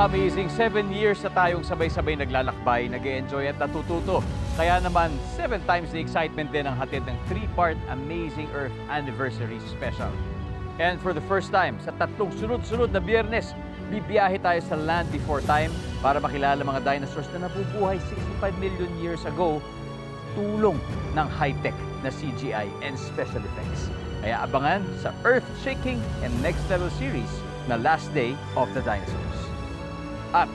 Amazing 7 years na tayong sabay-sabay naglalakbay, nag-e-enjoy at natututo. Kaya naman, 7 times the excitement din ang hatid ng 3-part Amazing Earth Anniversary Special. And for the first time, sa 3 sunod-sunod na Biyernes, bibiyahe tayo sa Land Before Time para makilala mga dinosaurs na nabubuhay 65 million years ago, tulong ng high-tech na CGI and special effects. Kaya abangan sa earth-shaking and next-level series na Last Day of the Dinosaurs. At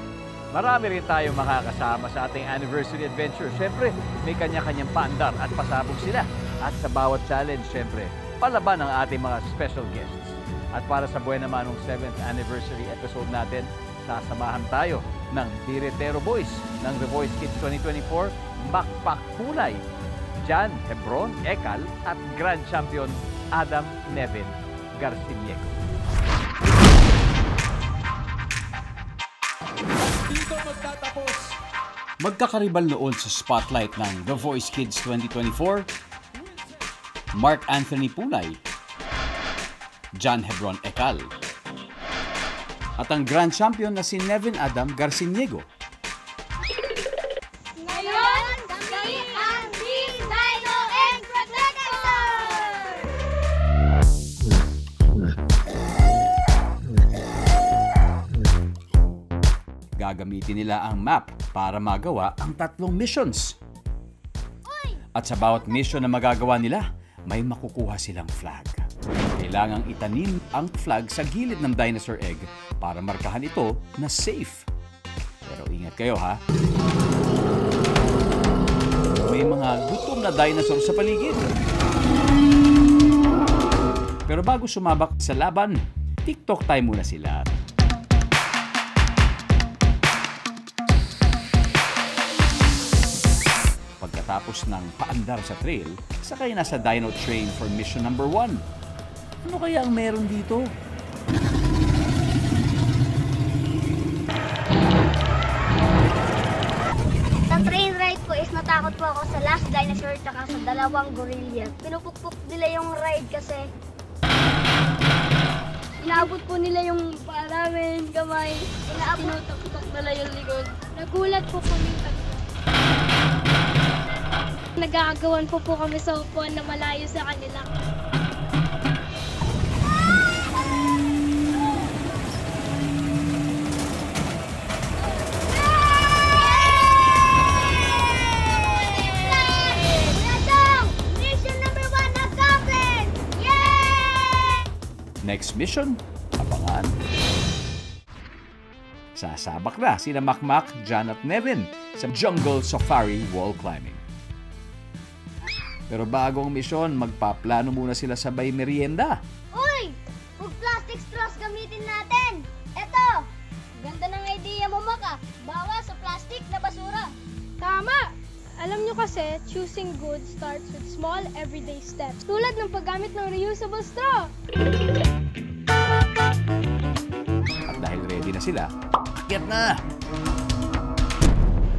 marami rin tayong makakasama sa ating anniversary adventure. Siyempre, may kanya-kanyang paandar at pasabog sila. At sa bawat challenge, siyempre, palaban ang ating mga special guests. At para sa buhay naman ng 7th anniversary episode natin, sasamahan tayo ng Diretero Boys ng The Voice Kids 2024, Makmak Kulay, Jan Hebron Ekal at Grand Champion Adam Nevin Garciniego. Dito magtatapos. Magkakaribal noon sa spotlight ng The Voice Kids 2024, Mark Anthony Pulay, Jan Hebron Ekal, at ang Grand Champion na si Nevin Adam Garciniego. Ngayon, kami ang Team Dino and Protector! Gagamitin nila ang map para magawa ang 3 missions. At sa bawat mission na magagawa nila, may makukuha silang flag. Kailangang itanim ang flag sa gilid ng dinosaur egg para markahan ito na safe. Pero ingat kayo ha. May mga gutom na dinosaur sa paligid. Pero bago sumabak sa laban, TikTok time muna sila. Pagkatapos ng paandar sa trail, sakay na sa Dino Train for mission number 1. Ano kaya ang meron dito? Sa train ride po is natakot po ako sa last dinosaur at sa 2 gorilla. Pinupukpok nila yung ride kasi inaabot po nila yung paa namin, kamay. Tinutok-tok nila yung likod. Nagulat po kami tatlo. Nag-aagawan po kami sa upuan na malayo sa kanila. Next mission, abangan. Sasabak na sina Makmak, Jan at Nevin sa Jungle Safari Wall Climbing. Pero bago ang misyon, magpaplano muna sila sabay merienda. Uy! Huwag plastic straws gamitin natin! Eto! Ganda ng idea mo, Maka. Bawas sa plastic na basura. Tama! Alam nyo kasi, choosing good starts with small everyday steps. Tulad ng paggamit ng reusable straw. At dahil ready na sila, akyat na!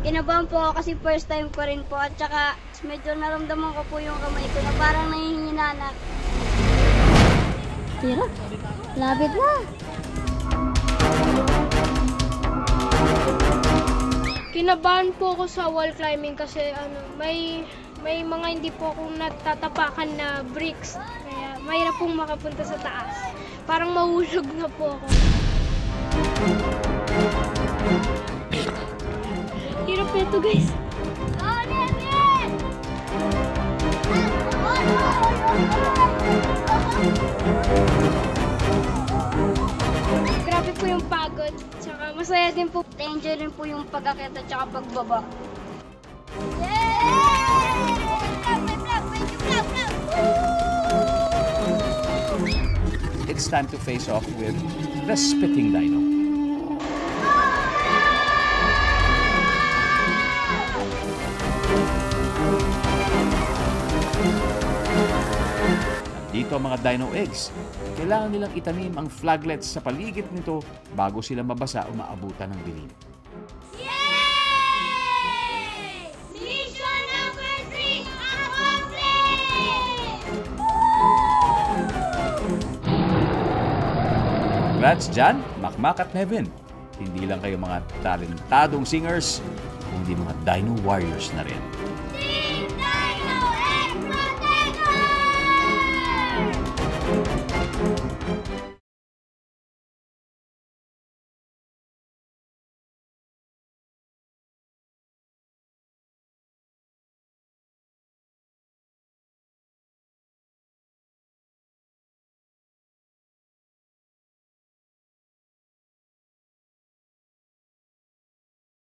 Kinabahan po ako kasi first time ko rin po at saka medyo naramdaman ko po yung kamay ko na parang nanghihinanak. Tira, labit na! Kinabahan po ako sa wall climbing kasi may mga hindi po akong natatapakan na bricks. Kaya mahirap pong makapunta sa taas. Parang mahulog na po ako. Hirap na ito, guys. Oh, Nevin! Grabe po yung pagod. Tsaka masaya din po. Danger rin po yung pag-akit at saka pagbaba. It's time to face off with the Spitting Dino. Dito ang mga dino eggs. Kailangan nilang itanim ang flaglets sa paligid nito bago sila mabasa o maabutan ng dilim. Yay! Mission number 3 accomplished! Congrats, Jan, Makmak at Nevin. hindi lang kayo mga talentadong singers, kundi mga Dino Warriors na rin.